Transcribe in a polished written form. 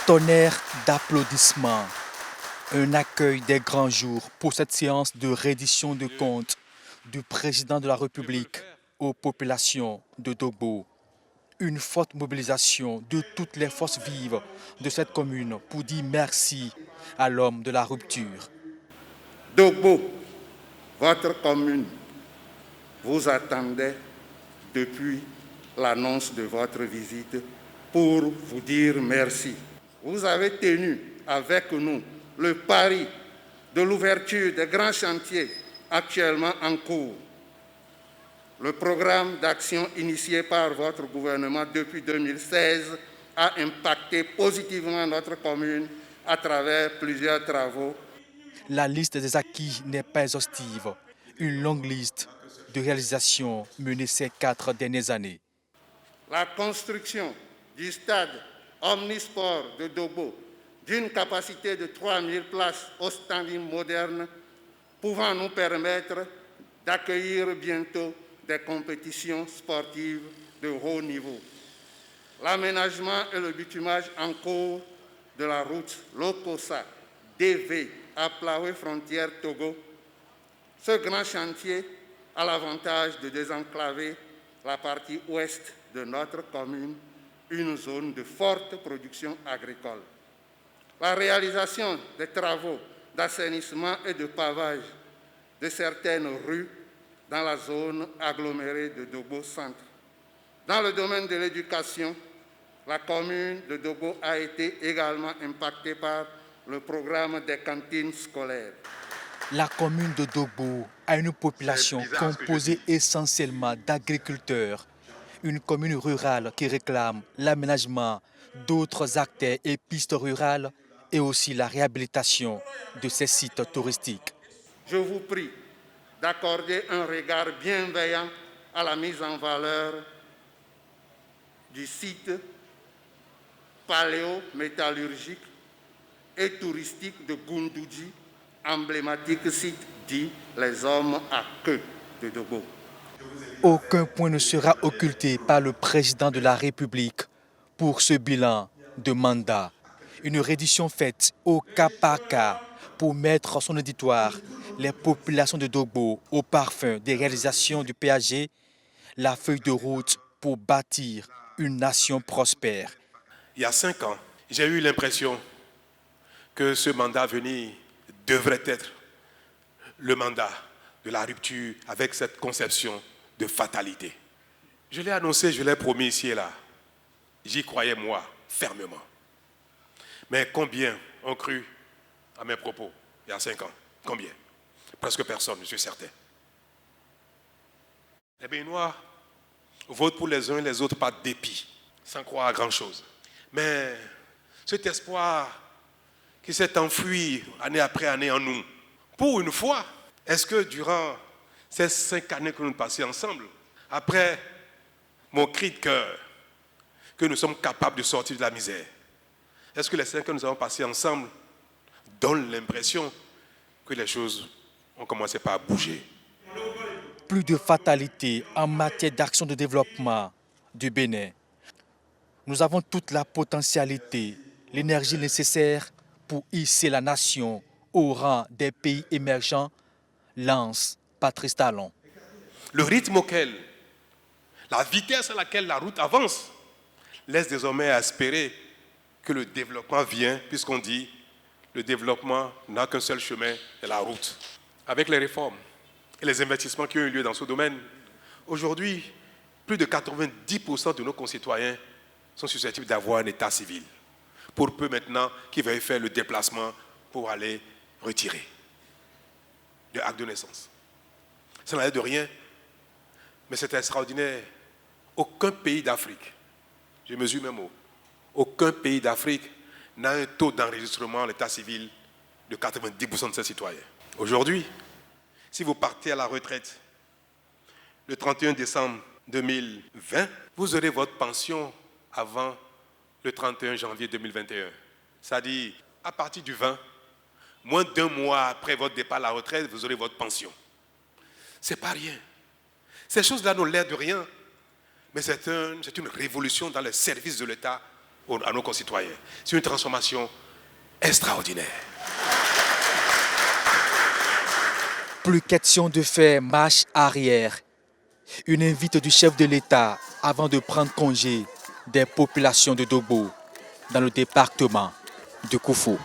Tonnerre d'applaudissements. Un accueil des grands jours pour cette séance de reddition de comptes du président de la République aux populations de Dogbo. Une forte mobilisation de toutes les forces vives de cette commune pour dire merci à l'homme de la rupture. Dogbo, votre commune vous attendait depuis l'annonce de votre visite pour vous dire merci. Vous avez tenu avec nous le pari de l'ouverture des grands chantiers actuellement en cours. Le programme d'action initié par votre gouvernement depuis 2016 a impacté positivement notre commune à travers plusieurs travaux. La liste des acquis n'est pas exhaustive. Une longue liste de réalisations menées ces 4 dernières années. La construction du stade omnisport de Dogbo, d'une capacité de 3000 places au standing moderne, pouvant nous permettre d'accueillir bientôt des compétitions sportives de haut niveau. L'aménagement et le bitumage en cours de la route Lokosa DV à Plaoué frontière Togo. Ce grand chantier a l'avantage de désenclaver la partie ouest de notre commune, une zone de forte production agricole. La réalisation des travaux d'assainissement et de pavage de certaines rues dans la zone agglomérée de Dogbo Centre. Dans le domaine de l'éducation, la commune de Dogbo a été également impactée par le programme des cantines scolaires. La commune de Dogbo a une population composée essentiellement d'agriculteurs. Une commune rurale qui réclame l'aménagement d'autres acteurs et pistes rurales et aussi la réhabilitation de ces sites touristiques. Je vous prie d'accorder un regard bienveillant à la mise en valeur du site paléométallurgique et touristique de Goundouji, emblématique site dit les hommes à queue de Dogbo. Aucun point ne sera occulté par le président de la République pour ce bilan de mandat. Une reddition faite au cas par cas pour mettre son auditoire les populations de Dogbo au parfum des réalisations du PAG, la feuille de route pour bâtir une nation prospère. Il y a 5 ans, j'ai eu l'impression que ce mandat à venir devrait être le mandat de la rupture avec cette conception de fatalité. Je l'ai annoncé, je l'ai promis ici et là. J'y croyais, moi, fermement. Mais combien ont cru à mes propos il y a 5 ans? Combien? Presque personne, je suis certain. Les Béninois votent pour les uns et les autres par dépit, sans croire à grand-chose. Mais cet espoir qui s'est enfui année après année en nous, pour une fois, est-ce que durant ces 5 années que nous passons ensemble, après mon cri de cœur, que nous sommes capables de sortir de la misère, est-ce que les 5 ans que nous avons passés ensemble donnent l'impression que les choses ont commencé par bouger? Plus de fatalité en matière d'action de développement du Bénin. Nous avons toute la potentialité, l'énergie nécessaire pour hisser la nation au rang des pays émergents, lance Patrice Talon. Le rythme auquel, la vitesse à laquelle la route avance, laisse désormais espérer que le développement vient, puisqu'on dit le développement n'a qu'un seul chemin, c'est la route. Avec les réformes et les investissements qui ont eu lieu dans ce domaine, aujourd'hui, plus de 90% de nos concitoyens sont susceptibles d'avoir un état civil. Pour peu maintenant qu'ils veuillent faire le déplacement pour aller retirer le acte de naissance. Ça n'a l'air de rien, mais c'est extraordinaire. Aucun pays d'Afrique, je mesure mes mots, aucun pays d'Afrique n'a un taux d'enregistrement à l'état civil de 90% de ses citoyens. Aujourd'hui, si vous partez à la retraite le 31 décembre 2020, vous aurez votre pension avant le 31 janvier 2021. C'est-à-dire, à partir du 20, moins d'1 mois après votre départ à la retraite, vous aurez votre pension. C'est pas rien. Ces choses-là n'ont l'air de rien, mais c'est une révolution dans les services de l'État à nos concitoyens. C'est une transformation extraordinaire. Plus question de faire marche arrière. Une invite du chef de l'État avant de prendre congé des populations de Dogbo dans le département de Koufou.